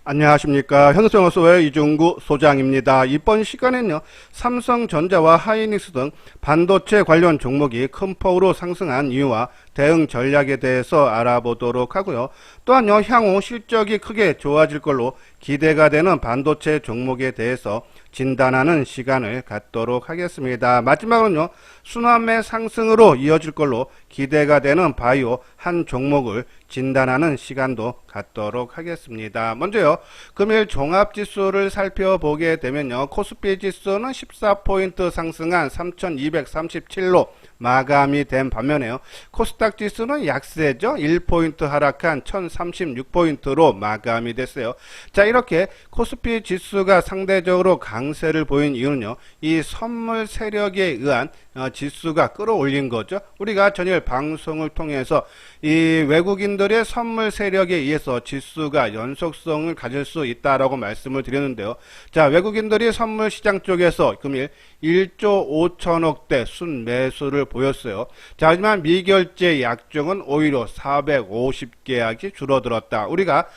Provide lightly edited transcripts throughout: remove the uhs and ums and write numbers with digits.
안녕하십니까. 현수영어소의 이중구 소장입니다. 이번 시간에는요, 삼성전자와 하이닉스 등 반도체 관련 종목이 큰 폭으로 상승한 이유와 대응 전략에 대해서 알아보도록 하고요. 또한요, 향후 실적이 크게 좋아질 걸로 기대가 되는 반도체 종목에 대해서 진단하는 시간을 갖도록 하겠습니다. 마지막으로는요, 순환매 상승으로 이어질 걸로 기대가 되는 바이오 한 종목을 진단하는 시간도 갖도록 하겠습니다. 먼저요, 금일 종합지수를 살펴보게 되면요, 코스피 지수는 14포인트 상승한 3237로 마감이 된 반면에요, 코스닥 지수는 약세죠. 1포인트 하락한 1036포인트로 마감이 됐어요. 자, 이렇게 코스피 지수가 상대적으로 강세를 보인 이유는요, 이 선물 세력에 의한 지수가 끌어올린 거죠. 우리가 전일 방송을 통해서 이 외국인들의 선물 세력에 의해서 지수가 연속성을 가질 수 있다라고 말씀을 드렸는데요. 자, 외국인들이 선물 시장 쪽에서 금일 1조 5천억대 순매수를 보였어요. 자, 하지만 미결제 약정은 오히려 450계약이 줄어들었다. 우리가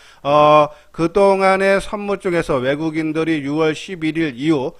그동안의 선물 쪽에서 외국인들이 6월 11일 이후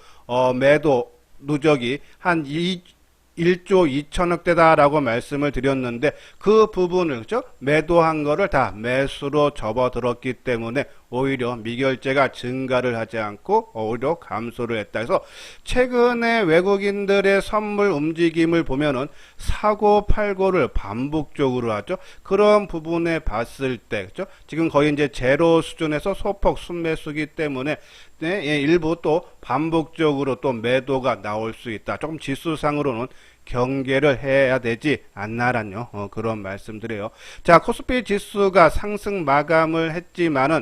매도 누적이 한 1조 2천억대다라고 말씀을 드렸는데, 그 부분을 그죠? 매도한 거를 다 매수로 접어들었기 때문에 오히려 미결제가 증가를 하지 않고 오히려 감소를 했다. 그래서 최근에 외국인들의 선물 움직임을 보면은 사고 팔고를 반복적으로 하죠. 그런 부분에 봤을 때 그죠? 지금 거의 이제 제로 수준에서 소폭 순매수기 때문에 네, 예, 일부 또 반복적으로 또 매도가 나올 수 있다. 조금 지수상으로는 경계를 해야 되지 않나란요. 그런 말씀드려요. 자, 코스피 지수가 상승 마감을 했지만은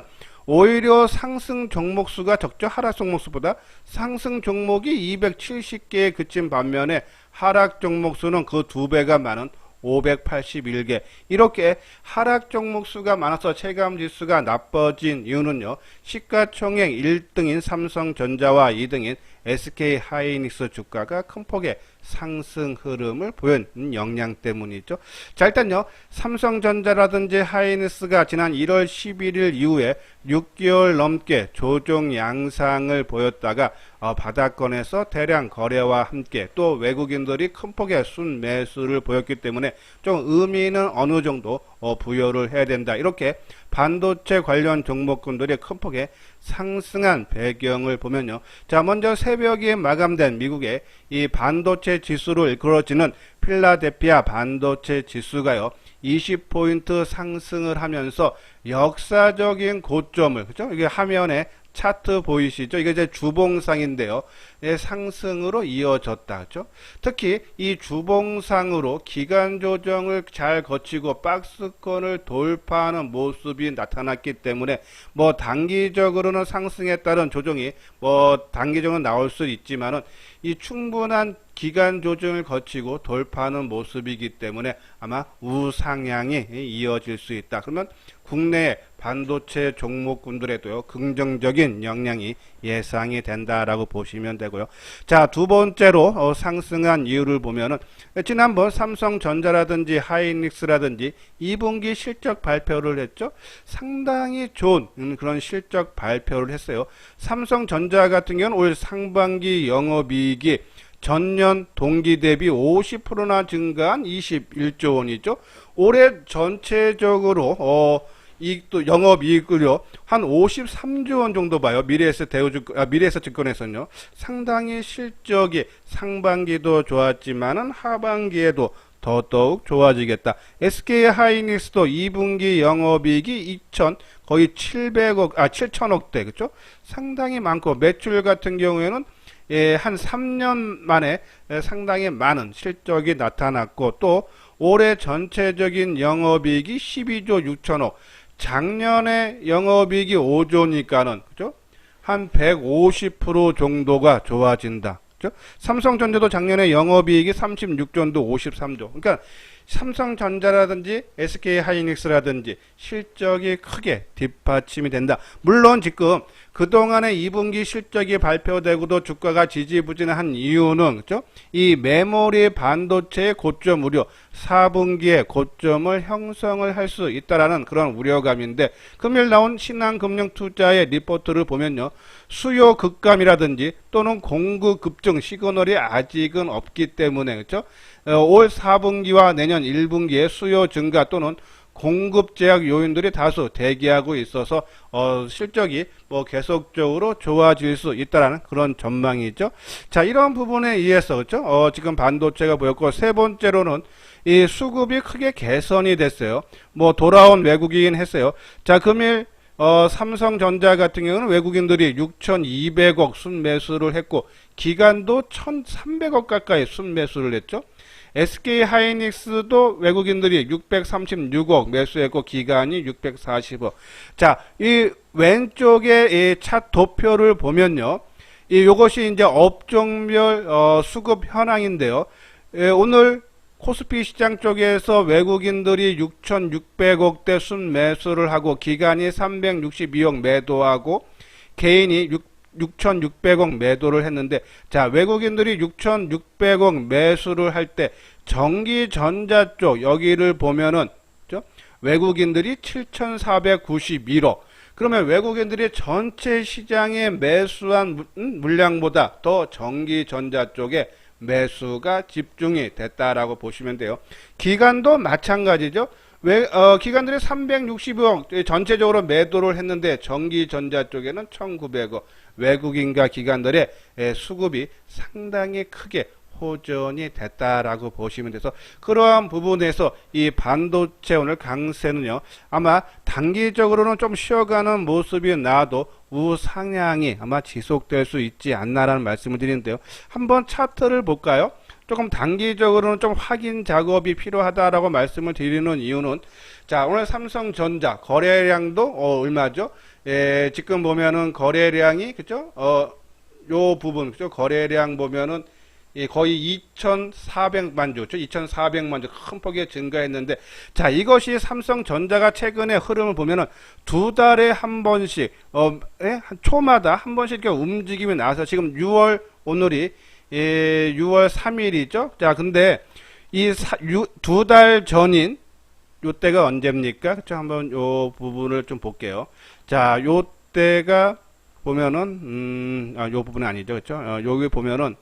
오히려 상승 종목 수가 적죠. 하락 종목 수보다 상승 종목이 270개에 그친 반면에 하락 종목 수는 그 2배가 많은 581개. 이렇게 하락 종목 수가 많아서 체감 지수가 나빠진 이유는요, 시가총액 1등인 삼성전자와 2등인 SK 하이닉스 주가가 큰 폭의 상승 흐름을 보인 영향 때문이죠. 자, 일단요, 삼성전자라든지 하이닉스가 지난 1월 11일 이후에 6개월 넘게 조정 양상을 보였다가 바닥권에서 대량 거래와 함께 또 외국인들이 큰 폭의 순매수를 보였기 때문에 좀 의미는 어느 정도 부여를 해야 된다. 이렇게 반도체 관련 종목군들이 큰 폭의 상승한 배경을 보면요. 자, 먼저 새벽에 마감된 미국의 이 반도체 지수로 이끌어지는 필라델피아 반도체 지수가요, 20포인트 상승을 하면서 역사적인 고점을, 그죠? 이게 화면에 차트 보이시죠? 이게 이제 주봉상인데요. 예, 상승으로 이어졌다. 그죠? 특히 이 주봉상으로 기간 조정을 잘 거치고 박스권을 돌파하는 모습이 나타났기 때문에 뭐 단기적으로는 상승에 따른 조정이 뭐 단기적으로 나올 수 있지만은 이 충분한 기간 조정을 거치고 돌파하는 모습이기 때문에 아마 우상향이 이어질 수 있다. 그러면 국내 반도체 종목군들에도요, 긍정적인 영향이 예상이 된다라고 보시면 되고요. 자, 두 번째로 상승한 이유를 보면은 지난번 삼성전자라든지 하이닉스라든지 2분기 실적 발표를 했죠. 상당히 좋은 그런 실적 발표를 했어요. 삼성전자 같은 경우는 올 상반기 영업이익이 전년 동기 대비 50%나 증가한 21조 원이죠. 올해 전체적으로 이익도 영업이익을요 한 53조 원 정도 봐요. 미래에셋증권에서는요 상당히 실적이 상반기도 좋았지만은 하반기에도 더더욱 좋아지겠다. SK 하이닉스도 2분기 영업이익이 거의 7천억대 그죠? 상당히 많고 매출 같은 경우에는 한 3년 만에 상당히 많은 실적이 나타났고, 또 올해 전체적인 영업이익이 12조 6천억, 작년에 영업이익이 5조니까는 그죠? 한 150% 정도가 좋아진다. 그죠? 삼성전자도 작년에 영업이익이 36조인데 53조. 그러니까 삼성전자라든지 SK하이닉스라든지 실적이 크게 뒷받침이 된다. 물론 지금 그동안의 2분기 실적이 발표되고도 주가가 지지부진한 이유는 그죠? 이 메모리 반도체의 고점 우려, 4분기에 고점을 형성을 할 수 있다라는 그런 우려감인데, 금일 나온 신한금융투자의 리포트를 보면요, 수요 급감이라든지 또는 공급 급증 시그널이 아직은 없기 때문에 그죠? 올 4분기와 내년 1분기에 수요 증가 또는 공급 제약 요인들이 다수 대기하고 있어서 실적이 뭐 계속적으로 좋아질 수 있다라는 그런 전망이죠. 자, 이런 부분에 의해서 그렇죠? 지금 반도체가 보였고, 세 번째로는 이 수급이 크게 개선이 됐어요. 뭐 돌아온 외국인 했어요. 자, 금일 삼성전자 같은 경우는 외국인들이 6,200억 순매수를 했고, 기관도 1,300억 가까이 순매수를 했죠. SK하이닉스도 외국인들이 636억 매수했고, 기관이 640억. 자, 이 왼쪽에 이 차트 도표를 보면요, 요것이 이제 업종별 수급 현황인데요. 오늘 코스피 시장 쪽에서 외국인들이 6,600억대 순매수를 하고, 기관이 362억 매도하고, 개인이 6,600억 매도를 했는데, 자, 외국인들이 6,600억 매수를 할 때 전기전자 쪽 여기를 보면은 그죠? 외국인들이 7,491억. 그러면 외국인들이 전체 시장에 매수한 물량보다 더 전기전자 쪽에 매수가 집중이 됐다라고 보시면 돼요. 기관도 마찬가지죠. 기관들이 360억 전체적으로 매도를 했는데, 전기전자 쪽에는 1,900억. 외국인과 기관들의 수급이 상당히 크게 호전이 됐다라고 보시면 돼서, 그러한 부분에서 이 반도체 오늘 강세는요, 아마 단기적으로는 좀 쉬어가는 모습이 나와도 우상향이 아마 지속될 수 있지 않나라는 말씀을 드리는데요. 한번 차트를 볼까요? 조금 단기적으로는 좀 확인 작업이 필요하다라고 말씀을 드리는 이유는, 자, 오늘 삼성전자 거래량도 얼마죠? 지금 보면은 거래량이 그죠? 요 부분 그죠? 거래량 보면은 거의 2,400만 주, 2,400만 주 큰 폭에 증가했는데, 자, 이것이 삼성전자가 최근의 흐름을 보면은 두 달에 한 번씩 초마다 한 번씩 이렇게 움직임이 나와서, 지금 6월 오늘이 6월 3일이죠. 자, 근데 이 두 달 전인 요때가 언제입니까? 그쵸? 한번 요 부분을 좀 볼게요. 자, 요때가 보면은 요 부분은 아니죠. 그쵸? 여기 보면은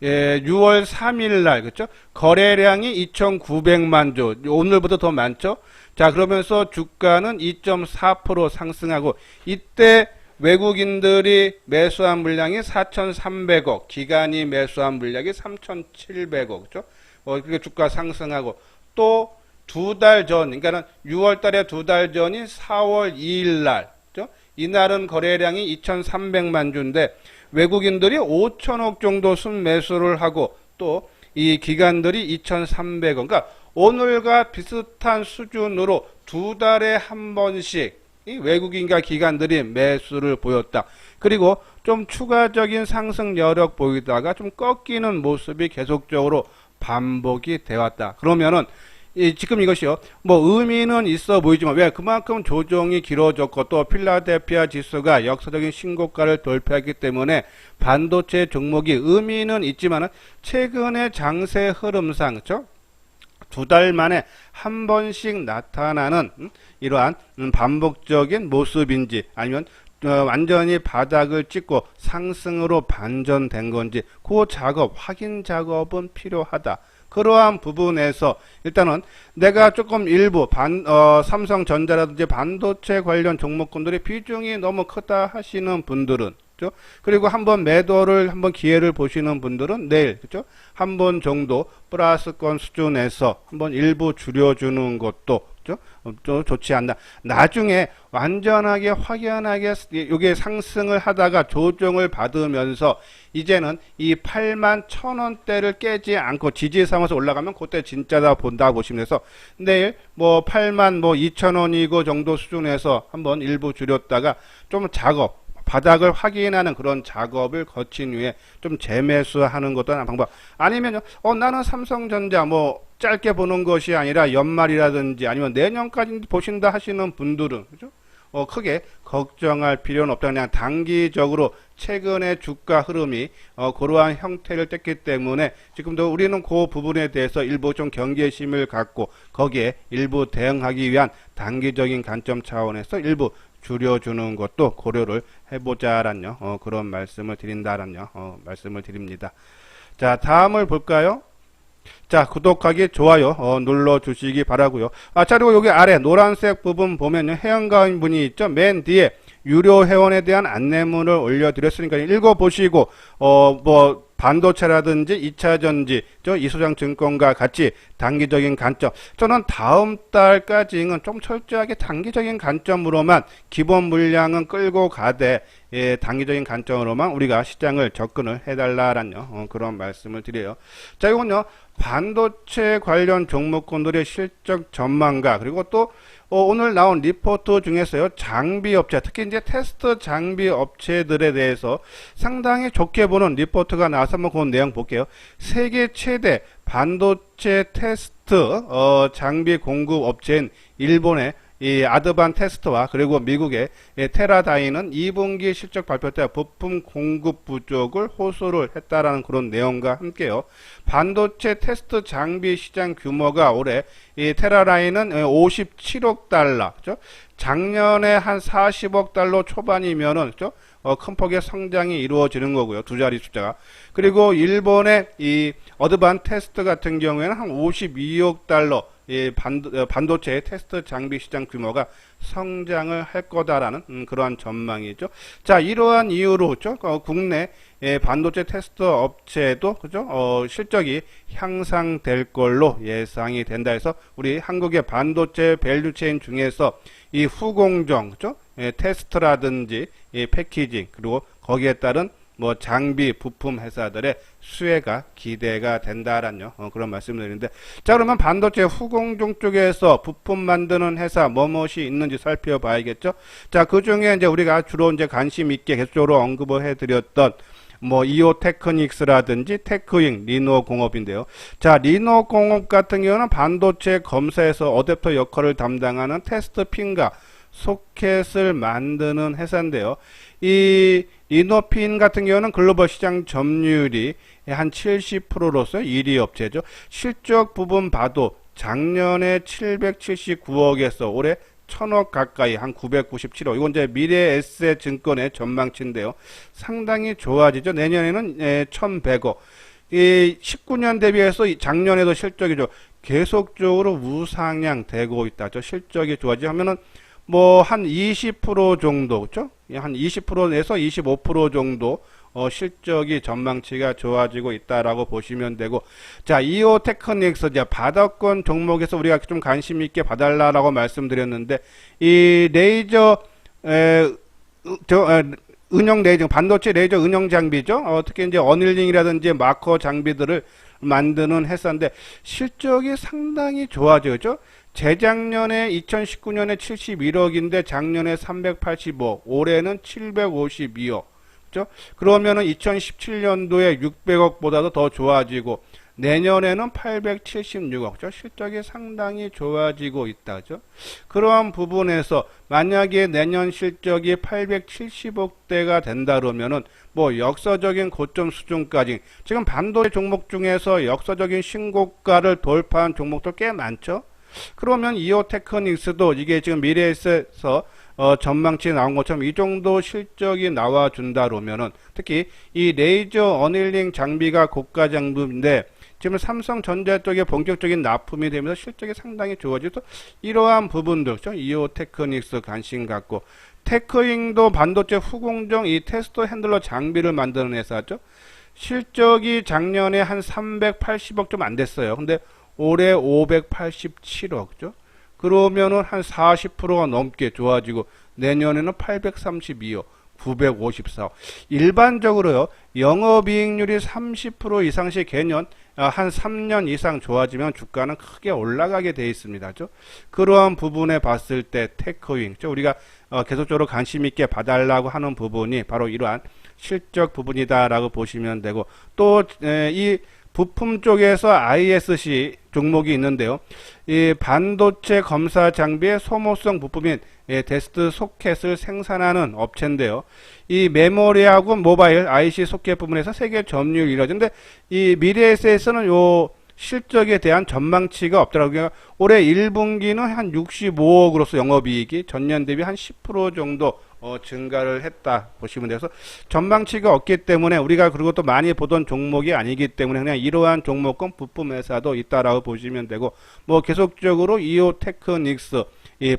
6월 3일 날 그쵸? 거래량이 2,900만 주. 오늘보다 더 많죠? 자, 그러면서 주가는 2.4% 상승하고, 이때 외국인들이 매수한 물량이 4,300억, 기관이 매수한 물량이 3,700억, 그죠? 그게 주가 상승하고, 또 두 달 전, 그러니까는 6월 달에 두 달 전인 4월 2일 날, 그죠? 이날은 거래량이 2,300만 주인데, 외국인들이 5천억 정도 순매수를 하고, 또 이 기관들이 2,300억. 그러니까 오늘과 비슷한 수준으로 두 달에 한 번씩 이 외국인과 기관들이 매수를 보였다. 그리고 좀 추가적인 상승 여력 보이다가 좀 꺾이는 모습이 계속적으로 반복이 되었다. 그러면은 지금 이것이요, 뭐 의미는 있어 보이지만, 왜? 그만큼 조정이 길어졌고, 또 필라델피아 지수가 역사적인 신고가를 돌파했기 때문에 반도체 종목이 의미는 있지만은, 최근의 장세 흐름상 그렇죠? 두 달 만에 한 번씩 나타나는 이러한 반복적인 모습인지, 아니면 완전히 바닥을 찍고 상승으로 반전된 건지, 그 작업, 확인 작업은 필요하다. 그러한 부분에서 일단은 내가 조금 일부 삼성전자라든지 반도체 관련 종목군들의 비중이 너무 크다 하시는 분들은, 그죠? 그리고 한번 매도를 한번 기회를 보시는 분들은 내일, 그죠? 한 번 정도 플러스권 수준에서 한번 일부 줄여주는 것도, 그죠? 좀 좋지 않나. 나중에 완전하게 확연하게 이게 상승을 하다가 조정을 받으면서 이제는 이 81,000원대를 깨지 않고 지지 삼아서 올라가면 그때 진짜다 본다 보시면 돼서, 내일 뭐 82,000원이고 정도 수준에서 한번 일부 줄였다가 좀 작업, 바닥을 확인하는 그런 작업을 거친 후에 좀 재매수하는 것도 하나 방법. 아니면요, 나는 삼성전자 뭐 짧게 보는 것이 아니라 연말이라든지 아니면 내년까지 보신다 하시는 분들은 그죠? 크게 걱정할 필요는 없다. 그냥 단기적으로 최근의 주가 흐름이 그러한 형태를 뗐기 때문에 지금도 우리는 그 부분에 대해서 일부 좀 경계심을 갖고 거기에 일부 대응하기 위한 단기적인 관점 차원에서 일부 줄여주는 것도 고려를 해보자라는 그런 말씀을 드린다라는 말씀을 드립니다. 자, 다음을 볼까요? 자, 구독하기, 좋아요 눌러주시기 바라고요. 자, 그리고 여기 아래 노란색 부분 보면요, 회원가입 문이 있죠. 맨 뒤에 유료 회원에 대한 안내문을 올려드렸으니까 읽어보시고 뭐 반도체라든지 2차전지, 이소장 증권과 같이 단기적인 관점, 저는 다음 달까지는 좀 철저하게 단기적인 관점으로만 기본 물량은 끌고 가되 단기적인 관점으로만 우리가 시장을 접근을 해달라는 그런 말씀을 드려요. 자, 이건요, 반도체 관련 종목군들의 실적 전망과 그리고 또 오늘 나온 리포트 중에서요, 장비 업체, 특히 이제 테스트 장비 업체들에 대해서 상당히 좋게 보는 리포트가 나와서 한번 그 내용 볼게요. 세계 최대 반도체 테스트 장비 공급 업체인 일본의 이 아드반 테스트와 그리고 미국의 테라다이는 2분기 실적 발표 때 부품 공급 부족을 호소를 했다라는 그런 내용과 함께요. 반도체 테스트 장비 시장 규모가 올해 이 테라다이는 57억 달러, 그죠? 작년에 한 40억 달러 초반이면은, 그죠? 큰 폭의 성장이 이루어지는 거고요. 두 자리 숫자가. 그리고 일본의 이 어드반 테스트 같은 경우에는 한 52억 달러, 반도체 테스트 장비 시장 규모가 성장을 할 거다라는 그러한 전망이죠. 자, 이러한 이유로 그죠? 국내 반도체 테스트 업체도 그죠? 실적이 향상될 걸로 예상이 된다 해서 우리 한국의 반도체 밸류체인 중에서 이 후공정 그죠? 테스트라든지 패키징 그리고 거기에 따른 뭐 장비 부품 회사들의 수혜가 기대가 된다라는 그런 말씀을 드리는데, 자, 그러면 반도체 후공정 쪽에서 부품 만드는 회사 뭐뭇이 있는지 살펴봐야겠죠. 자, 그 중에 이제 우리가 주로 이제 관심 있게 계속적으로 언급을 해드렸던 뭐 이오테크닉스라든지 테크잉, 리노공업인데요. 자, 리노공업 같은 경우는 반도체 검사에서 어댑터 역할을 담당하는 테스트 핀과 소켓을 만드는 회사인데요. 이 리노핀 같은 경우는 글로벌 시장 점유율이 한 70%로서 1위 업체죠. 실적 부분 봐도 작년에 779억에서 올해 1000억 가까이 한 997억. 이건 이제 미래에셋 증권의 전망치인데요. 상당히 좋아지죠. 내년에는 1100억. 이 19년 대비해서 작년에도 실적이 계속적으로 우상향 되고 있다죠. 실적이 좋아지면은 뭐 한 20% 정도, 그렇죠? 한 20%에서 25% 정도 실적이 전망치가 좋아지고 있다라고 보시면 되고, 자, 이오테크닉스 이제 바닥권 종목에서 우리가 좀 관심 있게 봐달라라고 말씀드렸는데, 이 레이저 은영 레이저 반도체 레이저 은영 장비죠. 특히 이제 어닐링이라든지 마커 장비들을 만드는 회사인데 실적이 상당히 좋아졌죠. 재작년에 2019년에 71억인데 작년에 385억, 올해는 752억. 그죠? 그러면은 2017년도에 600억보다도 더 좋아지고 내년에는 876억. 그죠? 실적이 상당히 좋아지고 있다죠. 그러한 부분에서 만약에 내년 실적이 870억대가 된다 그러면은 뭐 역사적인 고점 수준까지, 지금 반도체 종목 중에서 역사적인 신고가를 돌파한 종목도 꽤 많죠. 그러면 이오테크닉스도 이게 지금 미래에서 전망치 나온 것처럼 이 정도 실적이 나와준다 그러면은, 특히 이 레이저 어닐링 장비가 고가 장비인데 지금 삼성전자 쪽에 본격적인 납품이 되면서 실적이 상당히 좋아져서 이러한 부분들, 그렇죠? 이오테크닉스 관심 갖고, 테크잉도 반도체 후공정 이 테스트 핸들러 장비를 만드는 회사죠. 실적이 작년에 한 380억 좀 안 됐어요. 근데 올해 587억죠. 그러면은 한 40%가 넘게 좋아지고 내년에는 832억, 954억. 일반적으로요, 영업이익률이 30% 이상씩 개년 한 3년 이상 좋아지면 주가는 크게 올라가게 돼 있습니다. 그러한 부분에 봤을 때 테크윙, 우리가 계속적으로 관심 있게 봐달라고 하는 부분이 바로 이러한 실적 부분이다라고 보시면 되고, 또 이 부품 쪽에서 ISC 종목이 있는데요. 이 반도체 검사 장비의 소모성 부품인 데스크 소켓을 생산하는 업체인데요. 이 메모리하고 모바일 IC 소켓 부분에서 세계 점유율 1위인데 이 미래에셋에서는 요 실적에 대한 전망치가 없더라고요. 올해 1분기는 한 65억으로서 영업이익이 전년 대비 한 10% 정도 증가를 했다 보시면 돼서 전망치가 없기 때문에 우리가 그리고 또 많이 보던 종목이 아니기 때문에 그냥 이러한 종목은 부품 회사도 있다라고 보시면 되고 뭐 계속적으로 이오테크닉스 이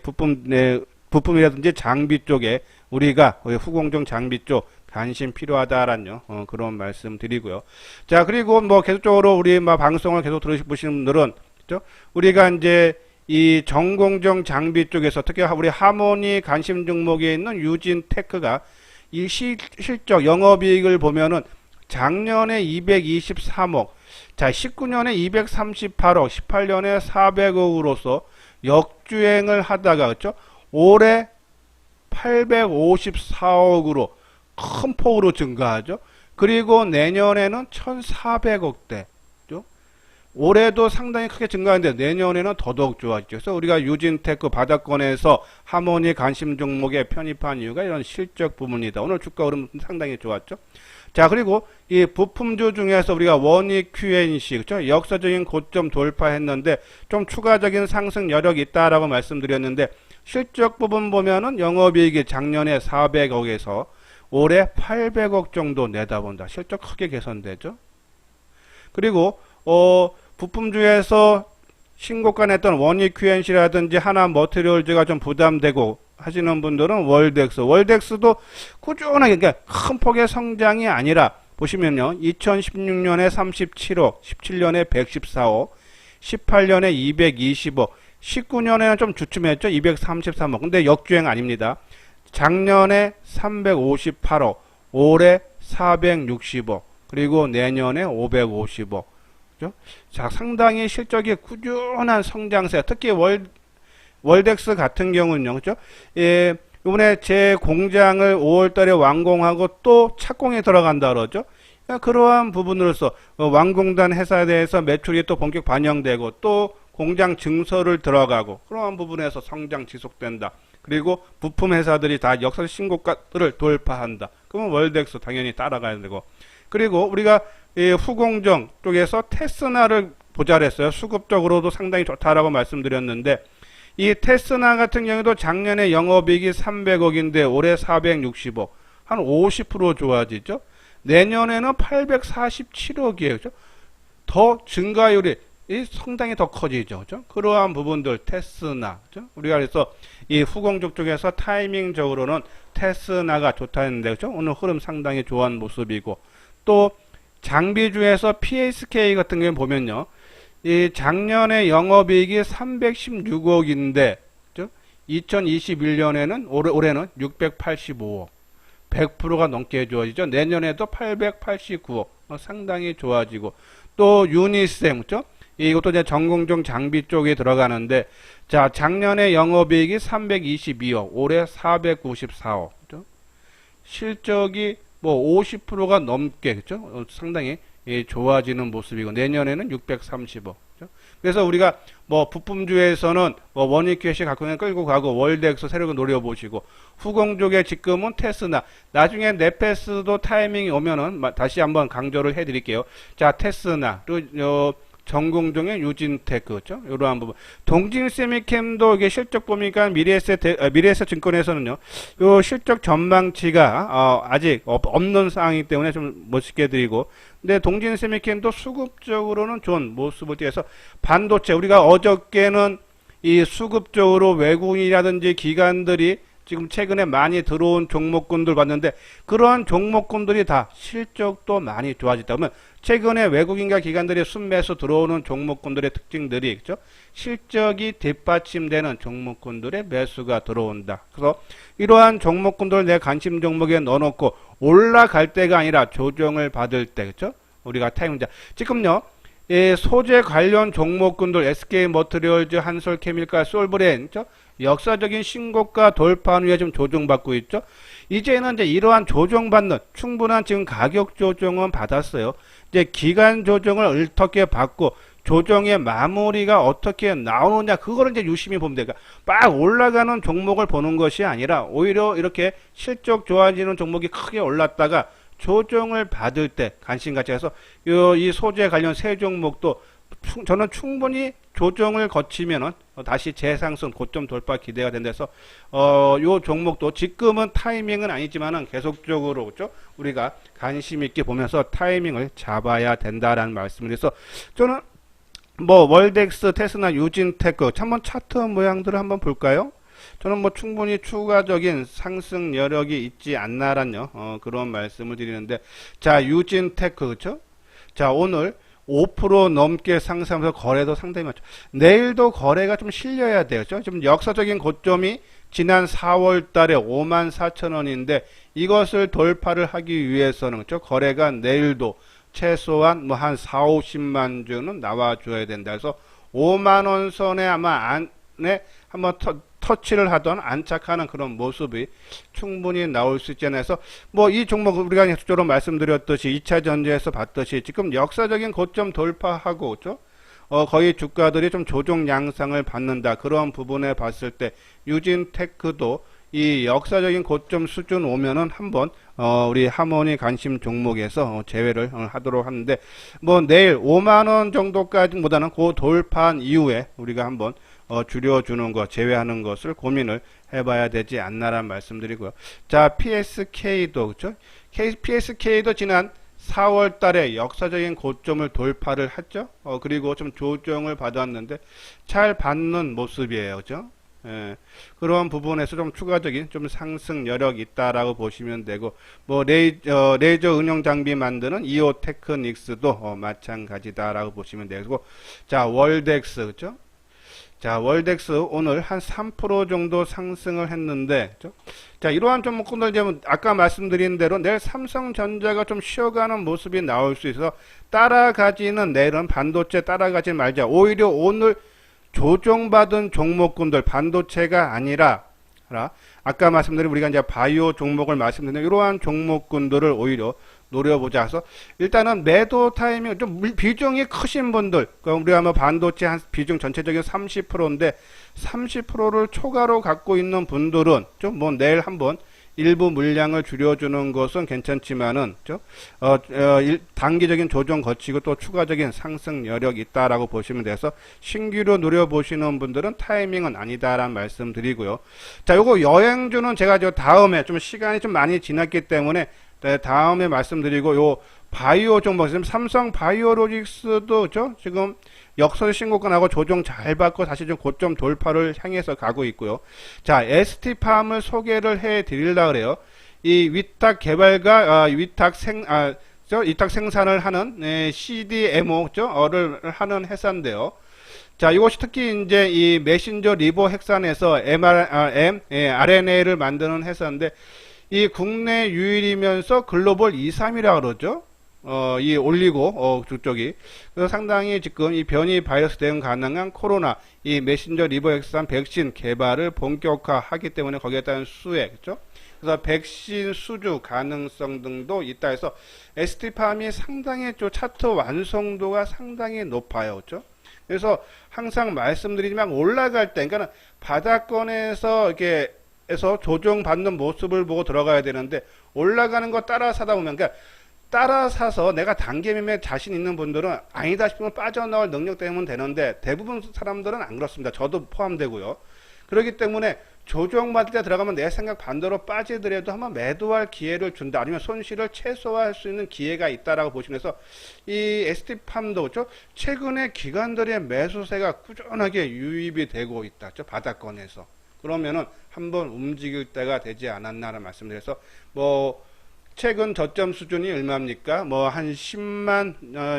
부품이라든지 장비 쪽에 우리가 후공정 장비 쪽 관심 필요하다라는 그런 말씀 드리고요. 자, 그리고 뭐 계속적으로 우리 방송을 계속 들으시는 분들은 그죠? 우리가 이제 이 전공정 장비 쪽에서 특히 우리 하모니 관심 종목에 있는 유진테크가 이 실적 영업이익을 보면은 작년에 223억, 자 19년에 238억, 18년에 400억으로서 역주행을 하다가 그렇죠? 올해 854억으로 큰 폭으로 증가하죠. 그리고 내년에는 1400억대. 올해도 상당히 크게 증가하는데 내년에는 더더욱 좋아지죠. 그래서 우리가 유진테크 바닥권에서 하모니 관심 종목에 편입한 이유가 이런 실적 부분이다. 오늘 주가 흐름 상당히 좋았죠. 자, 그리고 이 부품주 중에서 우리가 원익 QNC, 그렇죠? 역사적인 고점 돌파했는데 좀 추가적인 상승 여력이 있다라고 말씀드렸는데 실적 부분 보면은 영업이익이 작년에 400억에서 올해 800억 정도 내다본다. 실적 크게 개선되죠. 그리고 부품주에서 신고가 냈던 원익 QNC라든지 하나 머티리얼즈가 좀 부담되고 하시는 분들은 월덱스도 꾸준하게 그러니까 큰 폭의 성장이 아니라 보시면요. 2016년에 37억, 17년에 114억, 18년에 220억, 19년에는 좀 주춤했죠. 233억. 근데 역주행 아닙니다. 작년에 358억, 올해 460억, 그리고 내년에 550억. 그죠? 자, 상당히 실적이 꾸준한 성장세, 특히 월덱스 같은 경우는요, 그죠? 예, 이번에 제 공장을 5월 달에 완공하고 또 착공에 들어간다 그러죠? 그러한 부분으로서 완공된 회사에 대해서 매출이 또 본격 반영되고 또 공장 증설을 들어가고 그러한 부분에서 성장 지속된다. 그리고 부품 회사들이 다 역사 신고가를 돌파한다. 그러면 월덱스 당연히 따라가야 되고. 그리고 우리가 이 후공정 쪽에서 테스나를 보자랬어요. 수급적으로도 상당히 좋다라고 말씀드렸는데 이 테스나 같은 경우도 작년에 영업이익이 300억인데 올해 460억. 한 50% 좋아지죠. 내년에는 847억이에요. 그죠? 더 증가율이 상당히 더 커지죠. 그죠? 그러한 부분들 테스나. 그죠? 우리가 그래서 이 후공정 쪽에서 타이밍적으로는 테스나가 좋다 했는데 그죠? 오늘 흐름 상당히 좋은 모습이고 또 장비주에서 PSK 같은 경우 보면요. 이 작년에 영업이익이 316억인데 그죠? 2021년에는 올해는 685억. 100%가 넘게 좋아지죠. 내년에도 889억. 상당히 좋아지고 또 유니셈 그죠? 이것도 이제 전공정 장비 쪽에 들어가는데 자, 작년에 영업이익이 322억, 올해 494억. 그죠? 실적이 뭐 50%가 넘게 그죠? 상당히 좋아지는 모습이고 내년에는 630억. 그죠? 그래서 우리가 뭐 부품주에서는 뭐 원익 QNC 갖고 있는 끌고 가고 월덱스 새로운 노려보시고 후공족의 지금은 테스나 나중에 네페스도 타이밍이 오면은 다시 한번 강조를 해드릴게요. 자, 테스나 그리고 전공정의 유진테크 그렇죠? 이러한 부분. 동진세미캠도 이게 실적 보니까 미래에셋 증권에서는요. 요 실적 전망치가 아직 없는 상황이기 때문에 좀 멋있게 드리고. 근데 동진세미캠도 수급적으로는 좋은 모습을 띄어서 반도체 우리가 어저께는 이 수급적으로 외국인이라든지 기관들이 지금 최근에 많이 들어온 종목군들 봤는데 그러한 종목군들이 다 실적도 많이 좋아지다 보면 최근에 외국인과 기관들이 순매수 들어오는 종목군들의 특징들이 있죠. 실적이 뒷받침되는 종목군들의 매수가 들어온다. 그래서 이러한 종목군들을 내 관심 종목에 넣어놓고 올라갈 때가 아니라 조정을 받을 때, 그렇죠? 우리가 타임자 지금요. 이 소재 관련 종목군들 SK 머티리얼즈, 한솔케미칼, 솔브레인 역사적인 신고가 돌파한 후에 좀 조정받고 있죠. 이제는 이제 이러한 조정받는 충분한 지금 가격 조정은 받았어요. 이제 기간 조정을 어떻게 받고 조정의 마무리가 어떻게 나오느냐, 그거를 이제 유심히 보면 돼요. 그러니까 막 올라가는 종목을 보는 것이 아니라 오히려 이렇게 실적 좋아지는 종목이 크게 올랐다가 조정을 받을 때 관심같이 해서 이 소재 관련 세 종목도 저는 충분히 조정을 거치면은 다시 재상승 고점 돌파 기대가 된다서 요 종목도 지금은 타이밍은 아니지만은 계속적으로 그죠? 우리가 관심 있게 보면서 타이밍을 잡아야 된다라는 말씀을 해서 저는 뭐 월덱스, 테스나, 유진테크 한번 차트 모양들을 한번 볼까요? 저는 뭐 충분히 추가적인 상승 여력이 있지 않나라는 그런 말씀을 드리는데, 자, 유진테크 그죠? 자, 오늘 5% 넘게 상승하면서 거래도 상당히 많죠. 내일도 거래가 좀 실려야 돼요. 좀 역사적인 고점이 지난 4월 달에 54,000원인데 이것을 돌파를 하기 위해서는 그죠? 거래가 내일도 최소한 뭐 한 4, 50만 주는 나와줘야 된다. 그래서 5만원 선에 아마 안에 한번 터치를 하던 안착하는 그런 모습이 충분히 나올 수 있지 않아요. 그래서 뭐 이 종목 우리가 계속적으로 말씀드렸듯이 2차 전지에서 봤듯이 지금 역사적인 고점 돌파하고 그죠? 거의 주가들이 좀 조정 양상을 받는다. 그런 부분에 봤을 때 유진테크도 이 역사적인 고점 수준 오면은 한번 우리 하모니 관심 종목에서 제외를 하도록 하는데, 뭐 내일 5만원 정도까지보다는 그 돌파한 이후에 우리가 한번 줄여주는 거, 제외하는 것을 고민을 해봐야 되지 않나라는 말씀드리고요. 자, PSK도 그죠? PSK도 지난 4월 달에 역사적인 고점을 돌파를 했죠. 그리고 좀 조정을 받았는데 잘 받는 모습이에요. 그죠? 예, 그런 부분에서 좀 추가적인 좀 상승 여력이 있다라고 보시면 되고, 뭐 레이저 응용 장비 만드는 이오 테크닉스도 마찬가지다라고 보시면 되고, 자, 월덱스 그죠? 자, 월덱스 오늘 한 3% 정도 상승을 했는데, 그죠? 자, 이러한 종목들 이제 아까 말씀드린 대로 내일 삼성전자가 좀 쉬어가는 모습이 나올 수 있어 따라가지는, 내일은 반도체 따라가지 말자. 오히려 오늘 조정받은 종목군들, 반도체가 아니라 아까 말씀드린 우리가 이제 바이오 종목을 말씀드린 이러한 종목군들을 오히려 노려보자. 그래서 일단은 매도 타이밍 좀 비중이 크신 분들, 그러니까 우리가 뭐 반도체 한 비중 전체적인 30%인데 30%를 초과로 갖고 있는 분들은 좀 뭐 내일 한번 일부 물량을 줄여주는 것은 괜찮지만은 단기적인 조정 거치고 또 추가적인 상승 여력이 있다라고 보시면 돼서 신규로 노려보시는 분들은 타이밍은 아니다라는 말씀 드리고요. 자, 요거 여행주는 제가 다음에 좀 시간이 좀 많이 지났기 때문에 다음에 말씀드리고, 요 바이오 종목, 지금 삼성 바이오로직스도 지금 역설 신고가 나고 조정 잘 받고 다시 좀 고점 돌파를 향해서 가고 있고요. 자, ST팜을 소개를 해 드리려고 그래요. 이 위탁 개발과 위탁 생산을 하는 CDMO를 하는 회사인데요. 자, 이것이 특히 이제 이 메신저 리보 핵산에서 RNA를 만드는 회사인데, 이 국내 유일이면서 글로벌 2, 3이라고 그러죠. 이 올리고 쪽이 그래서 상당히 지금 이 변이 바이러스 대응 가능한 코로나 이 메신저 리보엑산 백신 개발을 본격화하기 때문에 거기에 따른 수혜, 그렇죠? 그래서 백신 수주 가능성 등도 있다 해서 ST팜이 상당히 좀 차트 완성도가 상당히 높아요, 그렇죠? 그래서 항상 말씀드리지만 올라갈 때, 그러니까 바닥권에서 이렇게 해서 조정받는 모습을 보고 들어가야 되는데, 올라가는 거 따라 사다 보면, 그러니까 따라 사서 내가 단기 매매 자신 있는 분들은 아니다 싶으면 빠져나올 능력 때문에 되는데, 대부분 사람들은 안 그렇습니다. 저도 포함되고요. 그렇기 때문에 조정받을 때 들어가면 내 생각 반대로 빠지더라도 한번 매도할 기회를 준다, 아니면 손실을 최소화할 수 있는 기회가 있다라고 보시면서 이 ST팜도 그렇죠? 최근에 기관들의 매수세가 꾸준하게 유입이 되고 있다, 그렇죠? 바닥권에서. 그러면은 한번 움직일 때가 되지 않았나라는 말씀드려서, 뭐 최근 저점 수준이 얼마입니까? 뭐 한 10만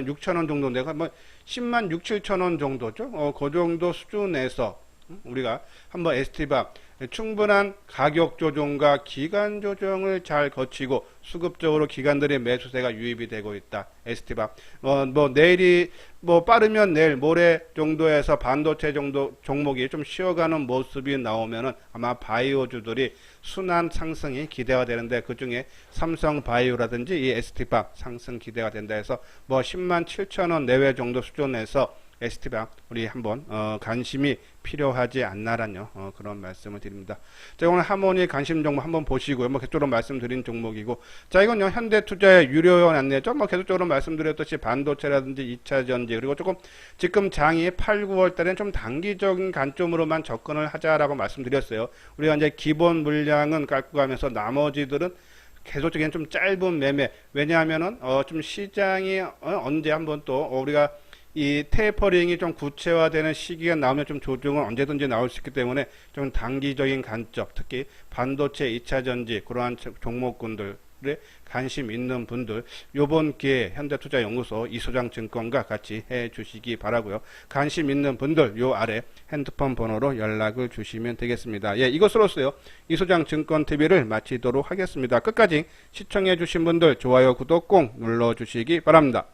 6천 원 정도인데, 뭐 10만 6, 7천 원 정도죠. 그 정도 수준에서 우리가 한번 충분한 가격 조정과 기간 조정을 잘 거치고 수급적으로 기관들의 매수세가 유입이 되고 있다. ST밥. 내일이 빠르면 내일 모레 정도에서 반도체 정도 종목이 좀 쉬어가는 모습이 나오면은 아마 바이오주들이 순환 상승이 기대가 되는데, 그 중에 삼성 바이오라든지 이 ST밥 상승 기대가 된다 해서 10만 7천 원 내외 정도 수준에서 ST밥 우리 한번 관심이 필요하지 않나라는 그런 말씀을 드립니다. 자, 오늘 하모니 관심 종목 한번 보시고요. 계속적으로 말씀드린 종목이고, 자, 이건요 현대투자의 유료원 안내죠. 계속적으로 말씀드렸듯이 반도체라든지 2차전지, 그리고 조금 지금 장이 8, 9월 달에는 좀 단기적인 관점으로만 접근을 하자라고 말씀드렸어요. 우리가 이제 기본 물량은 깔고 가면서 나머지들은 계속적인 좀 짧은 매매. 왜냐하면은 좀 시장이 언제 한번 또 우리가 이 테이퍼링이 좀 구체화되는 시기가 나오면 좀 조정은 언제든지 나올 수 있기 때문에 좀 단기적인 관점, 특히 반도체 2차전지 그러한 종목군들에 관심 있는 분들, 요번 기회에 현대투자연구소 이소장증권과 같이 해 주시기 바라고요. 관심 있는 분들 요 아래 핸드폰 번호로 연락을 주시면 되겠습니다. 예, 이것으로서요 이소장증권TV를 마치도록 하겠습니다. 끝까지 시청해 주신 분들 좋아요, 구독 꼭 눌러 주시기 바랍니다.